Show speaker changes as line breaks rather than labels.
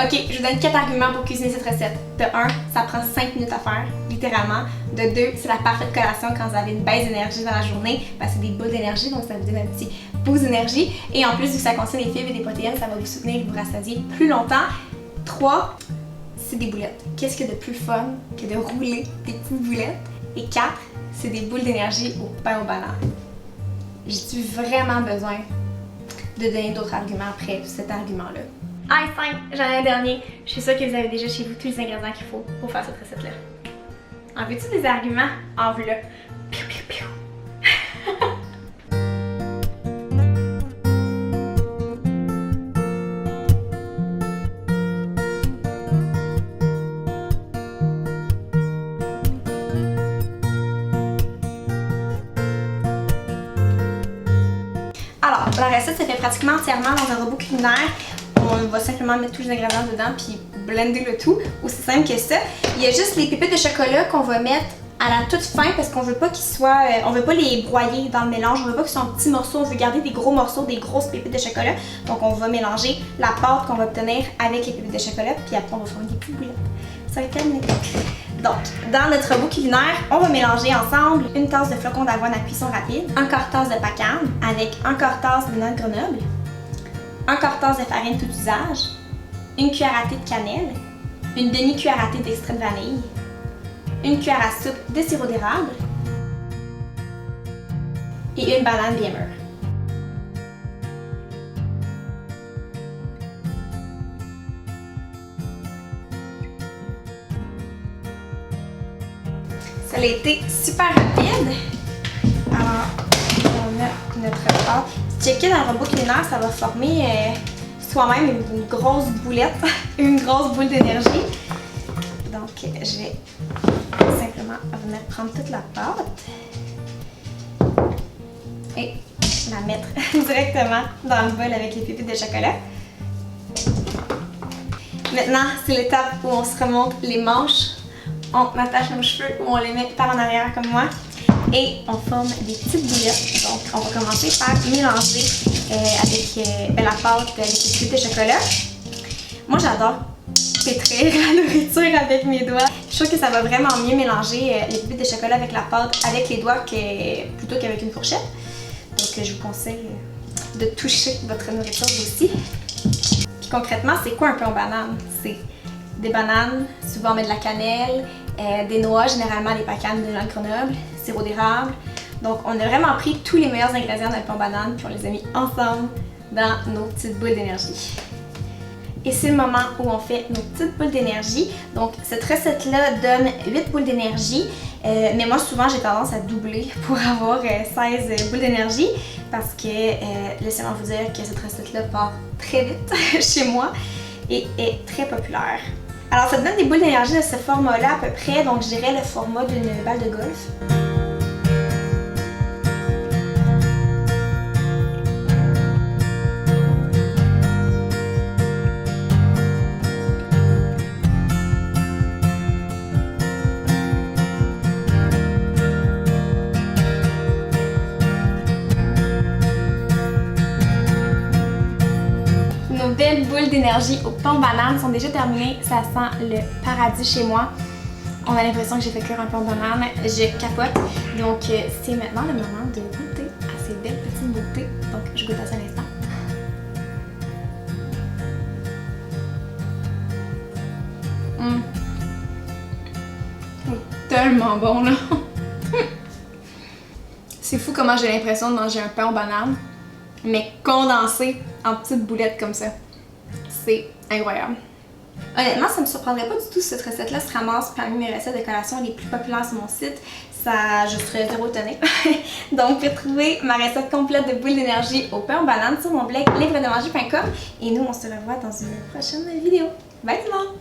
Ok, je vous donne 4 arguments pour cuisiner cette recette. De 1, ça prend 5 minutes à faire, littéralement. De 2, c'est la parfaite collation quand vous avez une baisse d'énergie dans la journée, parce que c'est des boules d'énergie, donc ça vous donne un petit boost d'énergie. Et en plus, vu que ça contient des fibres et des protéines, ça va vous soutenir et vous rassasier plus longtemps. 3, c'est des boulettes. Qu'est-ce qu'il y a de plus fun que de rouler des petites boulettes? Et 4, c'est des boules d'énergie au pain aux bananes. J'ai-tu vraiment besoin de donner d'autres arguments après cet argument-là? Ah, 5, j'en ai un dernier. Je suis sûre que vous avez déjà chez vous tous les ingrédients qu'il faut pour faire cette recette-là. En veux-tu des arguments? En voilà. Piou, piou, piou. Alors, la recette se fait pratiquement entièrement dans un robot culinaire. On va simplement mettre tous les ingrédients dedans puis blender le tout. Aussi simple que ça. Il y a juste les pépites de chocolat qu'on va mettre à la toute fin parce qu'on veut pas qu'ils soient, on veut pas les broyer dans le mélange. On veut pas qu'ils soient en petits morceaux. On veut garder des gros morceaux, des grosses pépites de chocolat. Donc on va mélanger la pâte qu'on va obtenir avec les pépites de chocolat puis après on va faire des petites boulettes. Ça va être terminé. Donc, dans notre robot culinaire, on va mélanger ensemble une tasse de flocons d'avoine à cuisson rapide, un quart tasse de pacane avec un quart tasse de noix de Grenoble, un quart tasse de farine tout usage, une cuillère à thé de cannelle, une demi-cuillère à thé d'extrait de vanille, une cuillère à soupe de sirop d'érable et une banane bien mûre. Ça a été super rapide. Alors, on a notre pâte. Checker dans le robot culinaire, ça va former soi-même une grosse boulette, une grosse boule d'énergie. Donc, je vais simplement venir prendre toute la pâte et la mettre directement dans le bol avec les pépites de chocolat. Maintenant, c'est l'étape où on se remonte les manches. On attache nos cheveux ou on les met par en arrière comme moi et on forme des petites boulettes. Donc on va commencer par mélanger avec la pâte avec les pépites de chocolat. Moi j'adore pétrir la nourriture avec mes doigts. Je trouve que ça va vraiment mieux mélanger les pépites de chocolat avec la pâte avec les doigts plutôt qu'avec une fourchette. Donc je vous conseille de toucher votre nourriture aussi. Puis concrètement, c'est quoi un pain aux bananes? C'est des bananes, souvent on met de la cannelle, des noix, généralement des pacanes de noix de Grenoble, sirop d'érable. Donc on a vraiment pris tous les meilleurs ingrédients d'un pain aux bananes puis on les a mis ensemble dans nos petites boules d'énergie. Et c'est le moment où on fait nos petites boules d'énergie. Donc cette recette-là donne 8 boules d'énergie, mais moi souvent j'ai tendance à doubler pour avoir 16 boules d'énergie parce que laissez-moi vous dire que cette recette-là part très vite chez moi et est très populaire. Alors ça te donne des boules d'énergie de ce format-là à peu près, donc je dirais le format d'une balle de golf. Nos belles boules d'énergie au pain aux bananes sont déjà terminées. Ça sent le paradis chez moi. On a l'impression que j'ai fait cuire un pain aux bananes. Je capote. Donc c'est maintenant le moment de goûter à ces belles petites beautés. Donc je goûte à ça à l'instant. C'est tellement bon là. C'est fou comment j'ai l'impression de manger un pain aux bananes, mais condensé en petites boulettes comme ça. C'est incroyable. Honnêtement, ça me surprendrait pas du tout si cette recette-là se ramasse parmi mes recettes de collation les plus populaires sur mon site. Je serais zéro étonnée. Donc, retrouvez ma recette complète de boules d'énergie au pain aux bananes sur mon blog livredemanger.com et nous, on se revoit dans une prochaine vidéo. Bye tout le monde!